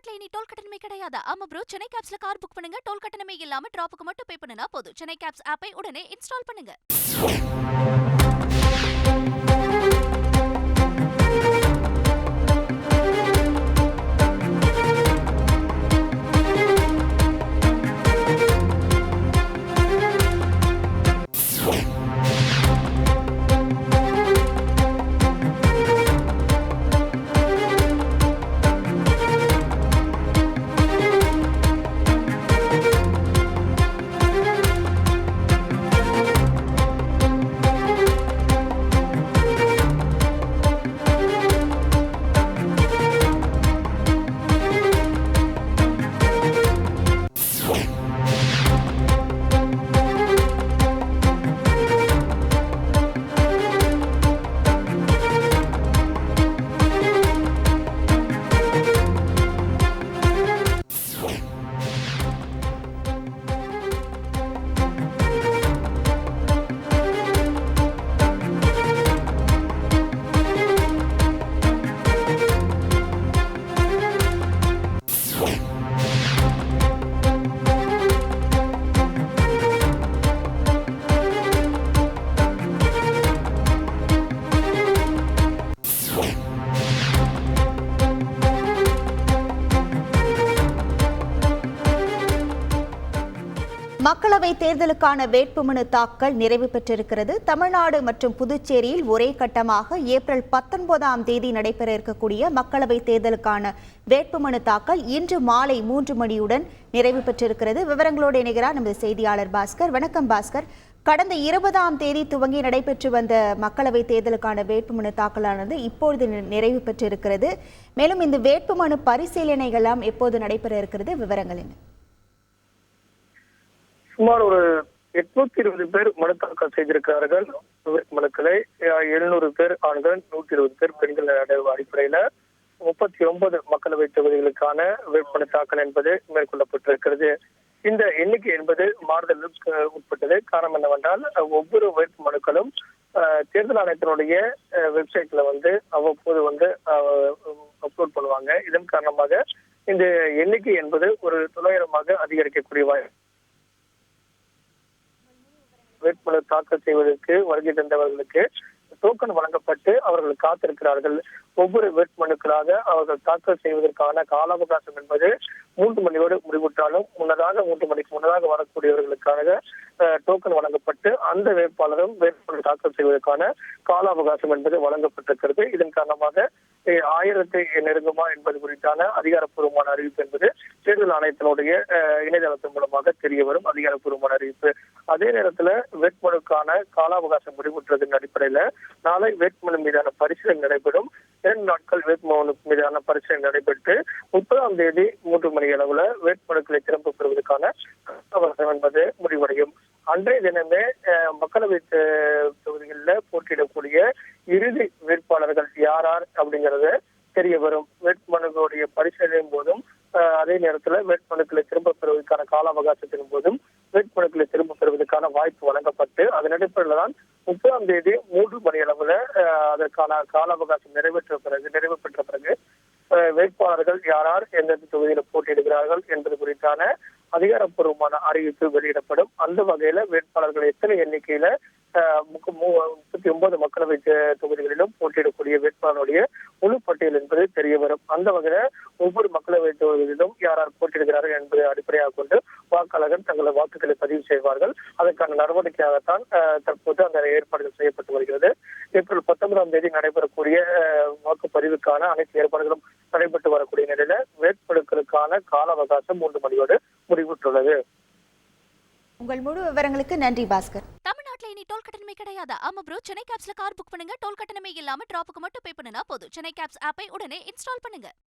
தமிழ்நாட்டுல இனி டோல் கட்டணமே கிடையாது. ஆமா ப்ரோ, சென்னை கேப்ஸ்ல கார் புக் பண்ணுங்க, டோல் கட்டணமே இல்லாம டிராப்புக்கு மட்டும் பே பண்ணுனா போதும். சென்னை கேப்ஸ் ஆப்பை உடனே இன்ஸ்டால் பண்ணுங்க. மக்களவை தேர்தலுக்கான வேட்புமனு தாக்கல் நிறைவு பெற்றிருக்கிறது. தமிழ்நாடு மற்றும் புதுச்சேரியில் ஒரே கட்டமாக ஏப்ரல் 19ஆம் தேதி நடைபெற இருக்கக்கூடிய மக்களவை தேர்தலுக்கான வேட்புமனு தாக்கல் இன்று மாலை 3 மணியுடன் நிறைவு பெற்றிருக்கிறது. விவரங்களோடு இணைகிறார் நமது செய்தியாளர் பாஸ்கர். வணக்கம் பாஸ்கர். கடந்த 20ஆம் தேதி துவங்கி நடைபெற்று வந்த மக்களவை தேர்தலுக்கான வேட்புமனு தாக்கலானது இப்பொழுது நிறைவு பெற்றிருக்கிறது. மேலும் இந்த வேட்புமனு பரிசீலனைகளாம் எப்போது நடைபெற இருக்கிறது, விவரங்கள் என்ன? சுமார் ஒரு 820 பேர் மனு தாக்கல் செய்திருக்கிறார்கள். மனுக்களை 700 பேர் ஆண்கள், 120 பேர் பெண்கள் அடிப்படையில 39 மக்களவை தொகுதிகளுக்கான வேட்புமனு தாக்கல் என்பது மேற்கொள்ளப்பட்டிருக்கிறது. இந்த எண்ணிக்கை என்பது மாறுதலுக்கு உட்பட்டது. காரணம் என்னவென்றால், ஒவ்வொரு வேட்பு மனுக்களும் தேர்தல் ஆணையத்தினுடைய வெப்சைட்ல அவ்வப்போது அப்லோட் பண்ணுவாங்க. இதன் காரணமாக இந்த எண்ணிக்கை என்பது ஒரு 900 அதிகரிக்கக்கூடிய வாய்ப்பு. வேட்புமனு தாக்கல் செய்வதற்கு வருகை தந்தவர்களுக்கு டோக்கன் வழங்கப்பட்டு அவர்கள் காத்திருக்கிறார்கள். ஒவ்வொரு வேட்புமனுக்களாக அவர்கள் தாக்கல் செய்வதற்கான கால அவகாசம் என்பது 3 மணியோடு முடிவுற்றாலும் முன்னதாக 3 மணிக்கு முன்னதாக வரக்கூடியவர்களுக்காக டோக்கன் வழங்கப்பட்டு அந்த வேட்பாளரும் வேட்புமனு தாக்கல் செய்வதற்கான கால அவகாசம் என்பது வழங்கப்பட்டிருக்கிறது. இதன் காரணமாக 1000 நெருங்குமா என்பது குறித்தான அதிகாரப்பூர்வமான அறிவிப்பு என்பது தேர்தல் ஆணையத்தினுடைய இணையதளத்தின் மூலமாக தெரிய வரும் அதிகாரப்பூர்வமான அறிவிப்பு. அதே நேரத்துல வேட்புமனுக்கான கால அவகாசம் முடிவுற்றதன் அடிப்படையில நாளை வேட்புமனு மீதான பரிசீலனை நடைபெறும். 2 நாட்கள் வேட்புமனு மீதான பரிசீலனை நடைபெற்று 30ஆம் தேதி 3 மணி அளவுல வேட்புமனுக்களை திரும்ப பெறுவதற்கான அவகாசம் என்பது முடிவடையும். அன்றைய தினமே மக்களவை தொகுதிகளில் போட்டியிடக்கூடிய இறுதி வேட்பாளர்கள் யார் அப்படிங்கறது தெரிய வரும். வேட்புமனுக்களுடைய பரிசீலனையின் போதும் அதே நேரத்துல வேட்புமனுக்களை திரும்ப பெறுவதற்கான கால அவகாசத்தின் போதும் வேட்புமனுக்களை திரும்ப பெறுவதற்கான வாய்ப்பு வழங்கப்பட்டு அதன் அடிப்படையில் தான் 30ஆம் தேதி 3 மணி அளவுல அதற்கான கால அவகாசம் நிறைவு பெற்ற பிறகு வேட்பாளர்கள் யார் எந்தெந்த தொகுதியில போட்டியிடுகிறார்கள் என்பது குறித்தான அதிகாரப்பூர்வமான அறிவிப்பு வெளியிடப்படும். அந்த வகையில வேட்பாளர்கள் எத்தனை எண்ணிக்கையில 39 மக்களவை தொகுதிகளிலும் போட்டியிடக்கூடிய வேட்பாளருடைய முழு பட்டியல் என்பது தெரிய வரும். அந்த வகையில ஒவ்வொரு மக்களவை தொகுதியிலும் யார் போட்டியிடுகிறார்கள் என்பதை அடிப்படையாக கொண்டு வாக்காளர்கள் தங்களது வாக்குகளை பதிவு செய்வார்கள். அதற்கான நடவடிக்கையாகத்தான் தற்போது அந்த ஏற்பாடுகள் செய்யப்பட்டு வருகிறது. ஏப்ரல் 19ஆம் தேதி நடைபெறக்கூடிய வாக்குப்பதிவுக்கான அனைத்து ஏற்பாடுகளும் நடைபெற்று வரக்கூடிய நிலையில வேட்புமனுக்களுக்கான கால அவகாசம் 3 மணியோடு முடிவுற்றுள்ளது. உங்கள் முழு விவரங்களுக்கு நன்றி பாஸ்கர். தமிழ்நாட்டுல இனி டோல் கட்டணமே கிடையாது. ஆமா ப்ரோ, சென்னை கேப்ஸ்ல கார் புக் பண்ணுங்க, டோல் கட்டணமே இல்லாம டிராப்புக்கு மட்டும் பே பண்ணுனா போதும். சென்னை கேப்ஸ் ஆப்பை உடனே இன்ஸ்டால் பண்ணுங்க.